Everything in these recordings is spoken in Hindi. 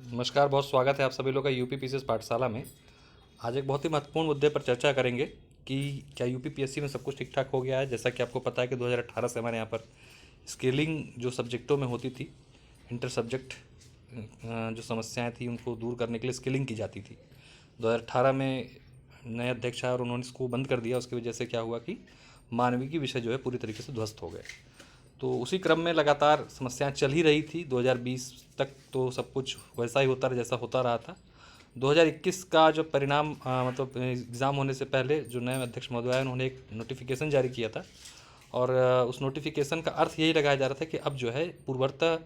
नमस्कार, बहुत स्वागत है आप सभी लोग का यूपी पीसीएस पाठशाला में। आज एक बहुत ही महत्वपूर्ण मुद्दे पर चर्चा करेंगे कि क्या यूपी पीएससी में सब कुछ ठीक ठाक हो गया है। जैसा कि आपको पता है कि 2018 से हमारे यहाँ पर स्केलिंग जो सब्जेक्टों में होती थी, इंटर सब्जेक्ट जो समस्याएं थी उनको दूर करने के लिए स्केलिंग की जाती थी। 2018 में नए अध्यक्ष आए और उन्होंने इसको बंद कर दिया। उसकी वजह से क्या हुआ कि मानविकी विषय जो है पूरी तरीके से ध्वस्त हो गए। तो उसी क्रम में लगातार समस्याएं चल ही रही थी 2020 तक। तो सब कुछ वैसा ही होता रहा जैसा होता रहा था। 2021 का जो परिणाम मतलब एग्ज़ाम होने से पहले जो नए अध्यक्ष महोदय आए उन्होंने एक नोटिफिकेशन जारी किया था। और उस नोटिफिकेशन का अर्थ यही लगाया जा रहा था कि अब जो है पूर्वतः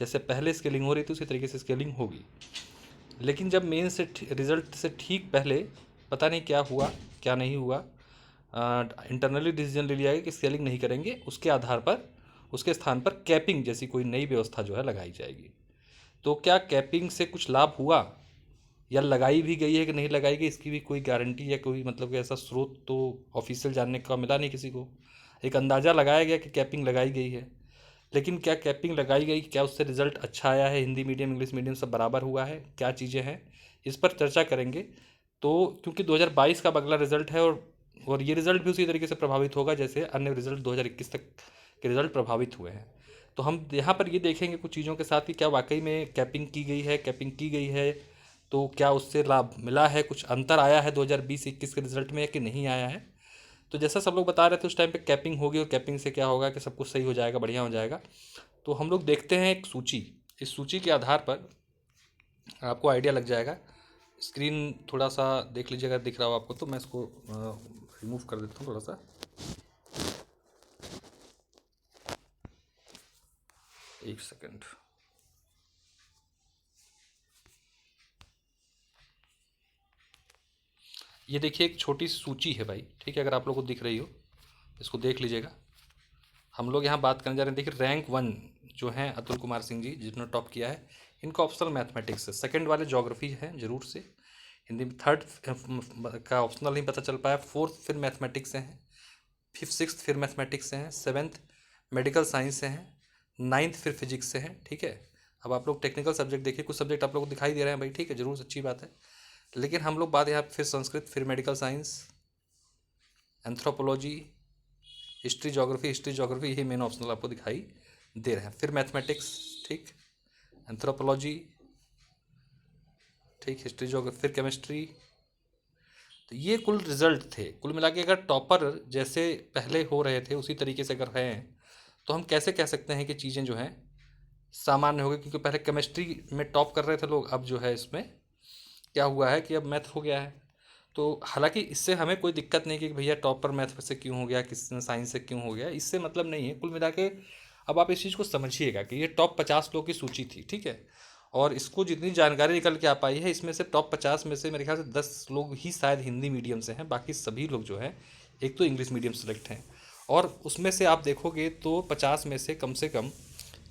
जैसे पहले स्केलिंग हो रही थी उसी तरीके से स्केलिंग होगी। लेकिन जब मेन से रिज़ल्ट से ठीक पहले पता नहीं क्या हुआ क्या नहीं हुआ, इंटरनली डिसीजन ले लिया गया कि स्केलिंग नहीं करेंगे, उसके आधार पर उसके स्थान पर कैपिंग जैसी कोई नई व्यवस्था जो है लगाई जाएगी। तो क्या कैपिंग से कुछ लाभ हुआ या लगाई भी गई है कि नहीं लगाई गई, इसकी भी कोई गारंटी या कोई मतलब कि ऐसा स्रोत तो ऑफिशियल जानने का मिला नहीं किसी को। एक अंदाज़ा लगाया गया कि कैपिंग लगाई गई है, लेकिन क्या कैपिंग लगाई गई, क्या उससे रिज़ल्ट अच्छा आया है, हिंदी मीडियम इंग्लिश मीडियम सब बराबर हुआ है, क्या चीज़ें हैं, इस पर चर्चा करेंगे। तो क्योंकि 2022 का अगला रिज़ल्ट है और ये रिज़ल्ट भी उसी तरीके से प्रभावित होगा जैसे अन्य रिज़ल्ट 2021 तक के रिज़ल्ट प्रभावित हुए हैं। तो हम यहाँ पर ये देखेंगे कुछ चीज़ों के साथ कि क्या वाकई में कैपिंग की गई है, कैपिंग की गई है तो क्या उससे लाभ मिला है, कुछ अंतर आया है 2020-21 के रिज़ल्ट में कि नहीं आया है। तो जैसा सब लोग बता रहे थे उस टाइम पे कैपिंग होगी और कैपिंग से क्या होगा कि सब कुछ सही हो जाएगा, बढ़िया हो जाएगा। तो हम लोग देखते हैं एक सूची। इस सूची के आधार पर आपको आइडिया लग जाएगा। स्क्रीन थोड़ा सा देख लीजिए, अगर दिख रहा हो आपको तो मैं इसको रिमूव कर देता हूँ थोड़ा सा। एक सेकंड। ये देखिए एक छोटी सूची है भाई, ठीक है, अगर आप लोगों को दिख रही हो इसको देख लीजिएगा। हम लोग यहाँ बात करने जा रहे हैं। देखिए रैंक 1 जो हैं अतुल कुमार सिंह जी जिन्होंने टॉप किया है, इनका ऑप्शनल मैथमेटिक्स है। सेकंड वाले ज्योग्राफी है जरूर से, हिंदी में। थर्ड का ऑप्शनल नहीं पता चल पाया। फोर्थ फिर मैथमेटिक्स से हैं, फिफ्थ सिक्स फिर मैथमेटिक्स से हैं, सेवन्थ मेडिकल साइंस से हैं, नाइन्थ फिर फिजिक्स से हैं, ठीक है। अब आप लोग टेक्निकल सब्जेक्ट देखिए, कुछ सब्जेक्ट आप लोग को दिखाई दे रहे हैं भाई, ठीक है, जरूर अच्छी बात है। लेकिन हम लोग बात यहाँ फिर संस्कृत, फिर medical science, anthropology, history geography यही मेन ऑप्शनल आपको दिखाई दे रहे हैं। फिर मैथमेटिक्स, ठीक, एंथ्रोपोलॉजी, ठीक, हिस्ट्री जोग्राफी, फिर केमिस्ट्री। तो ये कुल रिजल्ट थे। कुल मिला के अगर टॉपर जैसे पहले हो रहे थे उसी तरीके से अगर हैं तो हम कैसे कह सकते हैं कि चीज़ें जो हैं सामान्य हो गई। क्योंकि पहले केमिस्ट्री में टॉप कर रहे थे लोग, अब जो है इसमें क्या हुआ है कि अब मैथ हो गया है। तो हालांकि इससे हमें कोई दिक्कत नहीं कि भैया टॉप पर मैथ से क्यों हो गया, किस साइंस से क्यों हो गया, इससे मतलब नहीं है। कुल मिला के अब आप इस चीज़ को समझिएगा कि ये टॉप 50 लोग की सूची थी, ठीक है। और इसको जितनी जानकारी निकल के आ पाई है इसमें से टॉप 50 में से मेरे ख्याल से 10 लोग ही शायद हिंदी मीडियम से हैं, बाकी सभी लोग जो हैं एक तो इंग्लिश मीडियम सेलेक्ट हैं। और उसमें से आप देखोगे तो 50 में से कम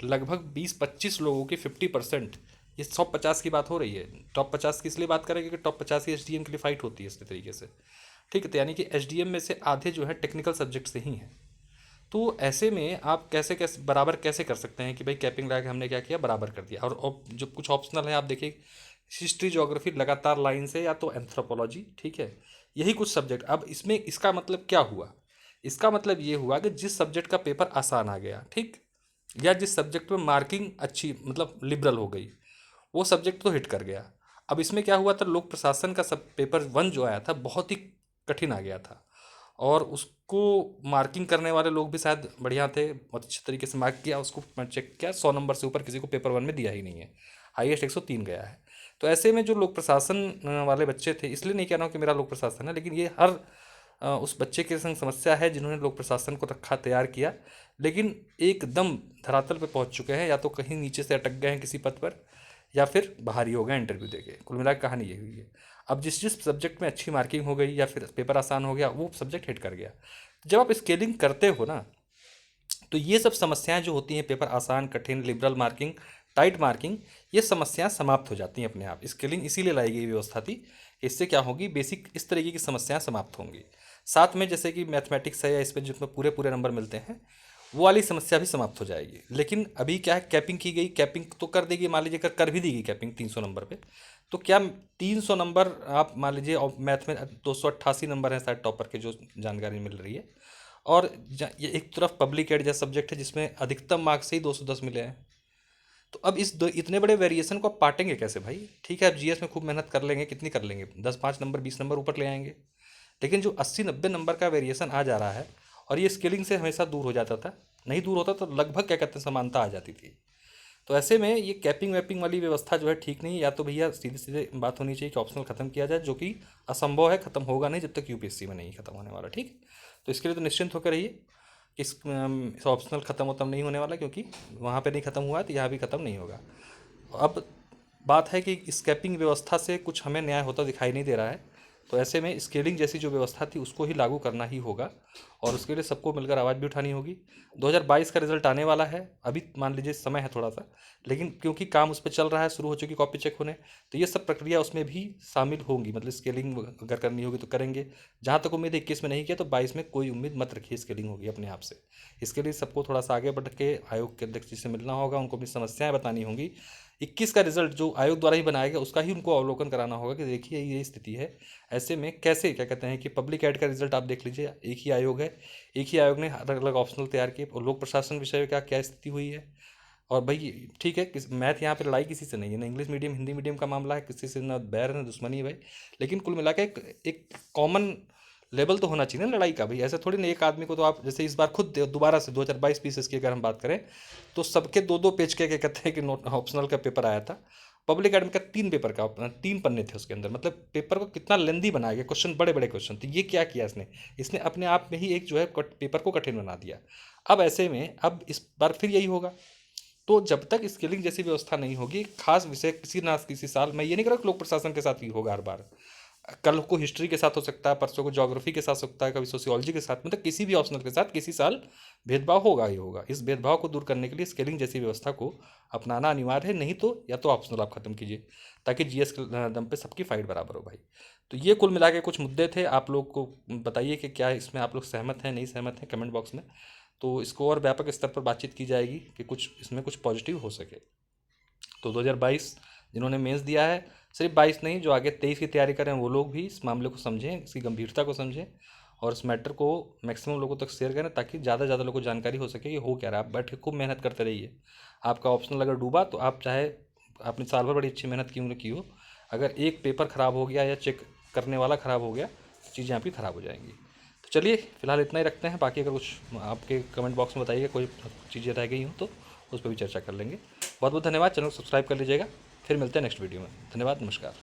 लगभग 20-25 लोगों की 50%, ये टॉप 50 की बात हो रही है। टॉप 50 की इसलिए बात करेंगे कि टॉप 50 की एसडीएम के लिए फाइट होती है इस तरीके से, ठीक है। तो यानी कि एसडीएम में से आधे जो है टेक्निकल सब्जेक्ट से ही हैं। तो ऐसे में आप कैसे कैसे बराबर कैसे कर सकते हैं कि भाई कैपिंग लगा के हमने क्या किया, बराबर कर दिया। और जो कुछ ऑप्शनल है आप देखिए, हिस्ट्री ज्योग्राफी लगातार लाइन से, या तो एंथ्रोपोलॉजी, ठीक है, यही कुछ सब्जेक्ट। अब इसमें इसका मतलब क्या हुआ, इसका मतलब ये हुआ कि जिस सब्जेक्ट का पेपर आसान आ गया, ठीक, या जिस सब्जेक्ट में मार्किंग अच्छी मतलब लिबरल हो गई, वो सब्जेक्ट तो हिट कर गया। अब इसमें क्या हुआ था, लोक प्रशासन का सब पेपर 1 जो आया था बहुत ही कठिन आ गया था। और उसको मार्किंग करने वाले लोग भी शायद बढ़िया थे, बहुत अच्छे तरीके से मार्क किया उसको। मैं चेक किया 100 नंबर से ऊपर किसी को पेपर 1 में दिया ही नहीं है, हाईएस्ट 103 गया है। तो ऐसे में जो लोक प्रशासन वाले बच्चे थे, इसलिए नहीं कह रहा हूँ कि मेरा लोक प्रशासन है, लेकिन ये हर उस बच्चे के संग समस्या है जिन्होंने लोक प्रशासन को रखा, तैयार किया, लेकिन एकदम धरातल पे पहुंच चुके हैं, या तो कहीं नीचे से अटक गए हैं किसी पद पर, या फिर बाहर ही हो गए इंटरव्यू देके। कुल मिला के कहानी ये हुई है। अब जिस जिस सब्जेक्ट में अच्छी मार्किंग हो गई या फिर पेपर आसान हो गया, वो सब्जेक्ट हिट कर गया। जब आप स्केलिंग करते हो ना, तो ये सब समस्याएं जो होती हैं, पेपर आसान, कठिन, लिबरल मार्किंग, टाइट मार्किंग, ये समस्याएं समाप्त हो जाती हैं अपने आप। स्केलिंग इसीलिए लाई गई व्यवस्था थी कि इससे क्या होगी, बेसिक इस तरीके की समस्याएं समाप्त होंगी। साथ में जैसे कि मैथमेटिक्स है या इसमें जिसमें पूरे पूरे नंबर मिलते हैं, वो वाली समस्या भी समाप्त हो जाएगी। लेकिन अभी क्या है, कैपिंग की गई, कैपिंग तो कर देगी, मान लीजिए अगर कर भी देगी कैपिंग 300 नंबर पे, तो क्या 300 नंबर आप मान लीजिए, और मैथ में 288 नंबर है शायद टॉपर के, जो जानकारी मिल रही है। और ये एक तरफ पब्लिक एड जैसा सब्जेक्ट है जिसमें अधिकतम मार्क्स से ही 210 मिले हैं। तो अब इस दो इतने बड़े वेरिएशन को आप पाटेंगे कैसे भाई? ठीक है, आप जीएस में खूब मेहनत कर लेंगे, कितनी कर लेंगे, 10 5 नंबर 20 नंबर ऊपर ले आएंगे। लेकिन जो 80 90 नंबर का वेरिएशन आ जा रहा है, और ये स्केलिंग से हमेशा दूर हो जाता था, नहीं दूर होता तो लगभग क्या कहते हैं समानता आ जाती थी। तो ऐसे में ये कैपिंग वैपिंग वाली व्यवस्था जो है ठीक नहीं है। या तो भैया सीधे सीधे बात होनी चाहिए कि ऑप्शनल खत्म किया जाए, जो कि असंभव है, खत्म होगा नहीं जब तक यूपीएससी में नहीं खत्म होने वाला। ठीक, तो इसके लिए तो निश्चिंत होकर रहिए, इस ऑप्शनल खत्म होतम नहीं होने वाला, क्योंकि वहाँ पे नहीं खत्म हुआ है तो यहाँ भी खत्म नहीं होगा। अब बात है कि इस कैपिंग व्यवस्था से कुछ हमें न्याय होता दिखाई नहीं दे रहा है। तो ऐसे में स्केलिंग जैसी जो व्यवस्था थी उसको ही लागू करना ही होगा, और उसके लिए सबको मिलकर आवाज़ भी उठानी होगी। 2022 का रिजल्ट आने वाला है, अभी मान लीजिए समय है थोड़ा सा, लेकिन क्योंकि काम उस पर चल रहा है, शुरू हो चुकी कॉपी चेक होने, तो ये सब प्रक्रिया उसमें भी शामिल होंगी। मतलब स्केलिंग अगर करनी होगी तो करेंगे। जहाँ तक उम्मीद है 21 में नहीं किया, तो 22 में कोई उम्मीद मत रखिए, स्केलिंग होगी अपने आप से। इसके लिए सबको थोड़ा सा आगे बढ़ के आयोग के अध्यक्ष जी से मिलना होगा, उनको अपनी समस्याएं बतानी होंगी। 21 का रिजल्ट जो आयोग द्वारा ही बनाया गया उसका ही उनको अवलोकन कराना होगा कि देखिए ये स्थिति है। ऐसे में कैसे क्या कहते हैं कि पब्लिक एड का रिजल्ट आप देख लीजिए, एक ही आयोग है, एक ही आयोग ने अलग अलग ऑप्शनल तैयार किए, और लोक प्रशासन विषय में क्या क्या स्थिति हुई है। और भाई ठीक है, मैथ यहाँ पे लड़ाई किसी से नहीं है, ना इंग्लिश मीडियम हिंदी मीडियम का मामला है, किसी से ना बैर है ना दुश्मनी है भाई। लेकिन कुल मिला के एक कॉमन लेवल तो होना चाहिए ना लड़ाई का भाई। ऐसे थोड़ी ना एक आदमी को, तो आप जैसे इस बार खुद दोबारा से 2022 पीसेस की अगर हम बात करें, तो सबके दो दो पेज के क्या कहते हैं कि नोट ऑप्शनल का पेपर आया था। पब्लिक एडमिट का 3 पेपर का 3 पन्ने थे उसके अंदर, मतलब पेपर को कितना लेंदी बनाया गया, क्वेश्चन बड़े बड़े क्वेश्चन। तो ये क्या किया इसने, इसने अपने आप में ही एक जो है पेपर को कठिन बना दिया। अब ऐसे में अब इस बार फिर यही होगा। तो जब तक स्केलिंग जैसी व्यवस्था नहीं होगी, खास विषय किसी ना किसी साल, मैं ये नहीं कह रहा कि लोक प्रशासन के साथ ही होगा हर बार, कल को हिस्ट्री के साथ हो सकता है, परसों को ज्योग्राफी के साथ हो सकता है, कभी सोशियोलॉजी के साथ, मतलब किसी भी ऑप्शनल के साथ किसी साल भेदभाव होगा ही होगा। इस भेदभाव को दूर करने के लिए स्केलिंग जैसी व्यवस्था को अपनाना अनिवार्य है, नहीं तो या तो ऑप्शनल आप खत्म कीजिए, ताकि जीएस के दम पे सबकी फाइट बराबर हो भाई। तो ये कुल मिला के कुछ मुद्दे थे। आप लोग को बताइए कि क्या इसमें आप लोग सहमत हैं, नहीं सहमत हैं, कमेंट बॉक्स में। तो इसको और व्यापक स्तर पर बातचीत की जाएगी कि कुछ इसमें कुछ पॉजिटिव हो सके। तो 2022 जिन्होंने मेंस दिया है, सिर्फ 22 नहीं, जो आगे 23 की तैयारी करें वो लोग भी इस मामले को समझें, इसकी गंभीरता को समझें, और इस मैटर को मैक्सिमम लोगों तक शेयर करें, ताकि ज़्यादा से ज़्यादा लोगों को जानकारी हो सके कि हो क्या रहा है। आप बैठ के खूब मेहनत करते रहिए। आपका ऑप्शनल अगर डूबा तो आप चाहे आपने साल भर बड़ी अच्छी मेहनत क्यों न की हो, अगर एक पेपर ख़राब हो गया या चेक करने वाला ख़राब हो गया, चीज़ें आपकी ख़राब हो जाएंगी। तो चलिए फिलहाल इतना ही रखते हैं, बाकी अगर कुछ आपके कमेंट बॉक्स में बताइएगा, कोई चीज़ें रह गई हों तो उस पर भी चर्चा कर लेंगे। बहुत बहुत धन्यवाद, चैनल को सब्सक्राइब कर लीजिएगा। फिर मिलते हैं नेक्स्ट वीडियो में। धन्यवाद, नमस्कार।